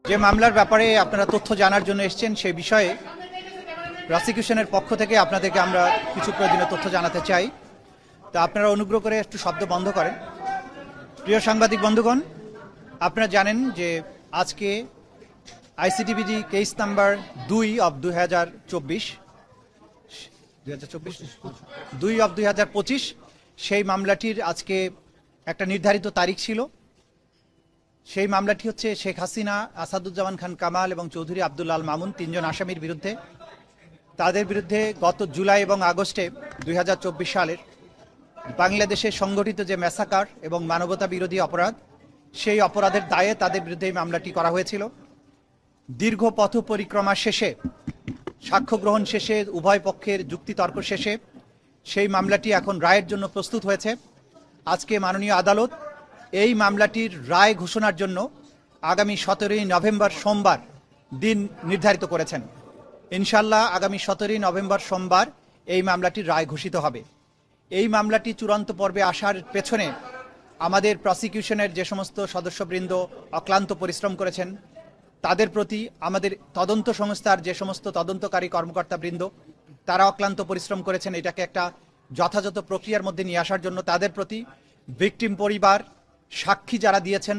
যে মামলার ব্যাপারে আপনারা তথ্য জানার জন্য এসেছেন সেই বিষয়ে প্রসিকিউশনের পক্ষ থেকে আপনাদেরকে আমরা কিছু প্রয়োজনীয় তথ্য জানাতে চাই। তা আপনারা অনুগ্রহ করে একটু শব্দ বন্ধ করেন। প্রিয় সাংবাদিক বন্ধুগণ, আপনারা জানেন যে আজকে আইসিটিবিডি কেস নাম্বার 2/2025 সেই মামলাটির আজকে একটা নির্ধারিত তারিখ ছিল। সেই মামলাটি হচ্ছে শেখ হাসিনা, আসাদুজ্জামান খান কামাল এবং চৌধুরী আব্দুল আল মামুন, তিনজন আসামির বিরুদ্ধে। তাদের বিরুদ্ধে গত জুলাই এবং আগস্টে 2024 সালের বাংলাদেশে সংগঠিত যে ম্যাসাকার এবং মানবতা বিরোধী অপরাধ, সেই অপরাধের দায়ে তাদের বিরুদ্ধে এই মামলাটি করা হয়েছিল। দীর্ঘ পথ পরিক্রমা শেষে, সাক্ষ্য গ্রহণ শেষে, উভয় পক্ষের যুক্তিতর্ক শেষে সেই মামলাটি এখন রায়ের জন্য প্রস্তুত হয়েছে। আজকে মাননীয় আদালত এই মামলাটির রায় ঘোষণার জন্য আগামী 17 নভেম্বর সোমবার দিন নির্ধারিত করেছেন। ইনশাল্লাহ আগামী 17 নভেম্বর সোমবার এই মামলাটির রায় ঘোষিত হবে। এই মামলাটি চূড়ান্ত পর্বে আসার পেছনে আমাদের প্রসিকিউশনের যে সমস্ত সদস্যবৃন্দ অক্লান্ত পরিশ্রম করেছেন, তাদের প্রতি, আমাদের তদন্ত সংস্থার যে সমস্ত তদন্তকারী কর্মকর্তাবৃন্দ তারা অক্লান্ত পরিশ্রম করেছেন এটাকে একটা যথাযথ প্রক্রিয়ার মধ্যে নিয়ে আসার জন্য, তাদের প্রতি, ভিকটিম পরিবার, সাক্ষী যারা দিয়েছেন,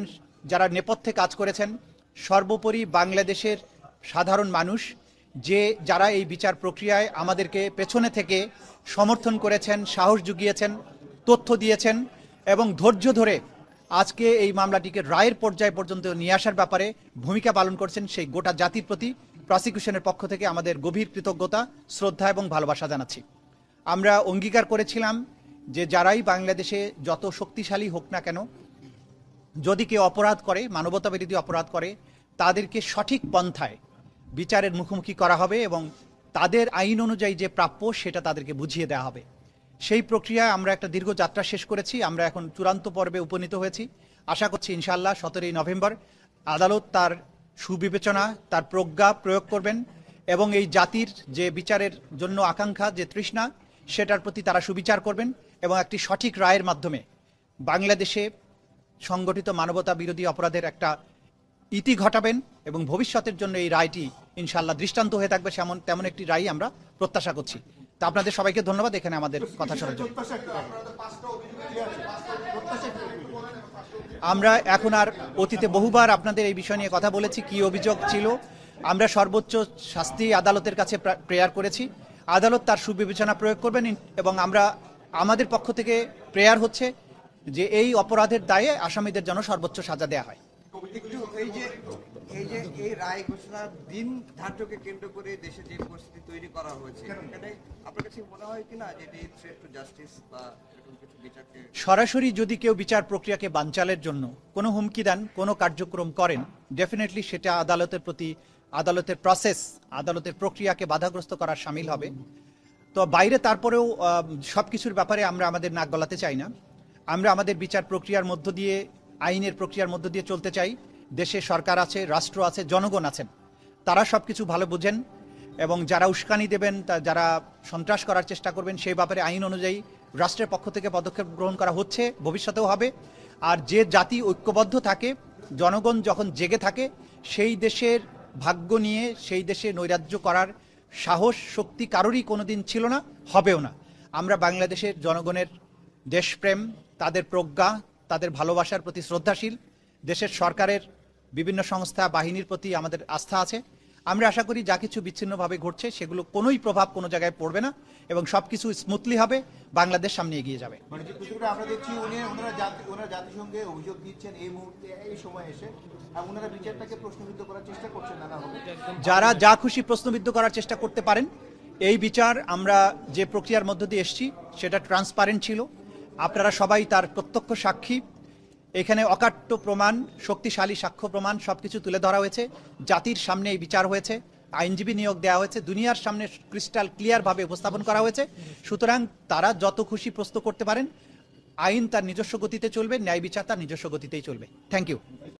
যারা নেপথ্যে কাজ করেছেন, সর্বোপরি বাংলাদেশের সাধারণ মানুষ যারা এই বিচার প্রক্রিয়ায় আমাদেরকে পেছনে থেকে সমর্থন করেছেন, সাহস জুগিয়েছেন, তথ্য দিয়েছেন এবং ধৈর্য ধরে আজকে এই মামলাটিকে রায়ের পর্যায় পর্যন্ত নিয়ে আসার ব্যাপারে ভূমিকা পালন করছেন, সেই গোটা জাতির প্রতি প্রসিকিউশনের পক্ষ থেকে আমাদের গভীর কৃতজ্ঞতা, শ্রদ্ধা এবং ভালোবাসা জানাচ্ছি। আমরা অঙ্গীকার করেছিলাম যে যারাই বাংলাদেশে যত শক্তিশালী হোক না কেন, যদি কেউ অপরাধ করে, মানবতা বিরোধী অপরাধ করে, তাদেরকে সঠিক পন্থায় বিচারের মুখোমুখি করা হবে এবং তাদের আইন অনুযায়ী যে প্রাপ্য সেটা তাদেরকে বুঝিয়ে দেওয়া হবে। সেই প্রক্রিয়ায় আমরা একটা দীর্ঘ যাত্রা শেষ করেছি। আমরা এখন চূড়ান্ত পর্বে উপনীত হয়েছি। আশা করছি ইনশাআল্লাহ 17 নভেম্বর আদালত তার সুবিবেচনা, তার প্রজ্ঞা প্রয়োগ করবেন এবং এই জাতির যে বিচারের জন্য আকাঙ্ক্ষা, যে তৃষ্ণা, সেটার প্রতি তারা সুবিচার করবেন এবং একটি সঠিক রায়ের মাধ্যমে বাংলাদেশে সংগঠিত মানবতা বিরোধী অপরাধের একটা ইতি ঘটাবেন এবং ভবিষ্যতের জন্য এই রায়টি ইনশাআল্লাহ দৃষ্টান্ত হয়ে থাকবে, তেমন একটি রায় আমরা প্রত্যাশা করছি। তা আপনাদের সবাইকে ধন্যবাদ এখানে আমাদের কথা শোনার জন্য। আমরা এখন আর অতীতে বহুবার আপনাদের এই বিষয় নিয়ে কথা বলেছি, কি অভিযোগ ছিল। আমরা সর্বোচ্চ শাস্তি আদালতের কাছে প্রেয়ার করেছি। আদালত তার সুবিবেচনা প্রয়োগ করবেন এবং আমাদের পক্ষ থেকে প্রেয়ার হচ্ছে যে এই অপরাধের দায়ে আসামিদের জন্য সর্বোচ্চ সাজা দেওয়া হয়। একটু এই রায় ঘোষণার দিন ধার্যকে কেন্দ্র করে দেশে যে পরিস্থিতি তৈরি করা হয়েছে, আপনার কাছে মনে হয় কিনা যে এটি থ্রেট টু জাস্টিস বা এরকম কিছু বিচারকে সরাসরি যদি কেউ বিচার প্রক্রিয়াকে বানচালের জন্য কোনো হুমকি দেন, কোনো কার্যক্রম করেন, ডেফিনেটলি সেটা আদালতের প্রতি, আদালতের প্রসেস, আদালতের প্রক্রিয়াকে বাধাগ্রস্ত করার শামিল হবে। তো বাইরে তারপরেও সবকিছুর ব্যাপারে আমরা আমাদের নাক গলাতে চাই না। আমরা আমাদের বিচার প্রক্রিয়ার মধ্য দিয়ে, আইনের প্রক্রিয়ার মধ্য দিয়ে চলতে চাই। দেশে সরকার আছে, রাষ্ট্র আছে, জনগণ আছেন, তারা সবকিছু ভালো বুঝেন এবং যারা উস্কানি দেবেন, যারা সন্ত্রাস করার চেষ্টা করবেন, সেই ব্যাপারে আইন অনুযায়ী রাষ্ট্রের পক্ষ থেকে পদক্ষেপ গ্রহণ করা হচ্ছে, ভবিষ্যতেও হবে। আর যে জাতি ঐক্যবদ্ধ থাকে, জনগণ যখন জেগে থাকে, সেই দেশের ভাগ্য নিয়ে সেই দেশে নৈরাজ্য করার সাহস, শক্তি কারোরই কোনোদিন ছিল না, হবেও না। আমরা বাংলাদেশের জনগণের দেশপ্রেম, তাদের প্রজ্ঞা, তাদের ভালোবাসার প্রতি শ্রদ্ধাশীল। দেশের সরকারের বিভিন্ন সংস্থা, বাহিনীর প্রতি আমাদের আস্থা আছে। আমরা আশা করি যা কিছু বিচ্ছিন্নভাবে ঘটছে সেগুলো কোনোই প্রভাব কোনো জায়গায় পড়বে না এবং সবকিছু স্মুথলি হবে, বাংলাদেশ সামনে এগিয়ে যাবে। আমরা দেখছি ওনারা জাতিসংঘে অভিযোগ দিচ্ছেন এই মুহূর্তে, এই সময় এসে ওনারা বিচারটাকে প্রশ্নবিদ্ধ করার চেষ্টা করছেন নানাভাবে। যারা যা খুশি প্রশ্নবিদ্ধ করার চেষ্টা করতে পারেন। এই বিচার আমরা যে প্রক্রিয়ার মধ্য দিয়ে এসেছি সেটা ট্রান্সপারেন্ট ছিল। আপনারা সবাই তার প্রত্যক্ষ সাক্ষী। এখানে অকাট্য প্রমাণ, শক্তিশালী সাক্ষ্য প্রমাণ সবকিছু তুলে ধরা হয়েছে। জাতির সামনে এই বিচার হয়েছে, আইনজীবী নিয়োগ দেওয়া হয়েছে, দুনিয়ার সামনে ক্রিস্টাল ক্লিয়ারভাবে উপস্থাপন করা হয়েছে। সুতরাং তারা যত খুশি প্রশ্ন করতে পারেন। আইন তার নিজস্ব গতিতে চলবে, ন্যায় বিচার তার নিজস্ব গতিতেই চলবে। Thank you.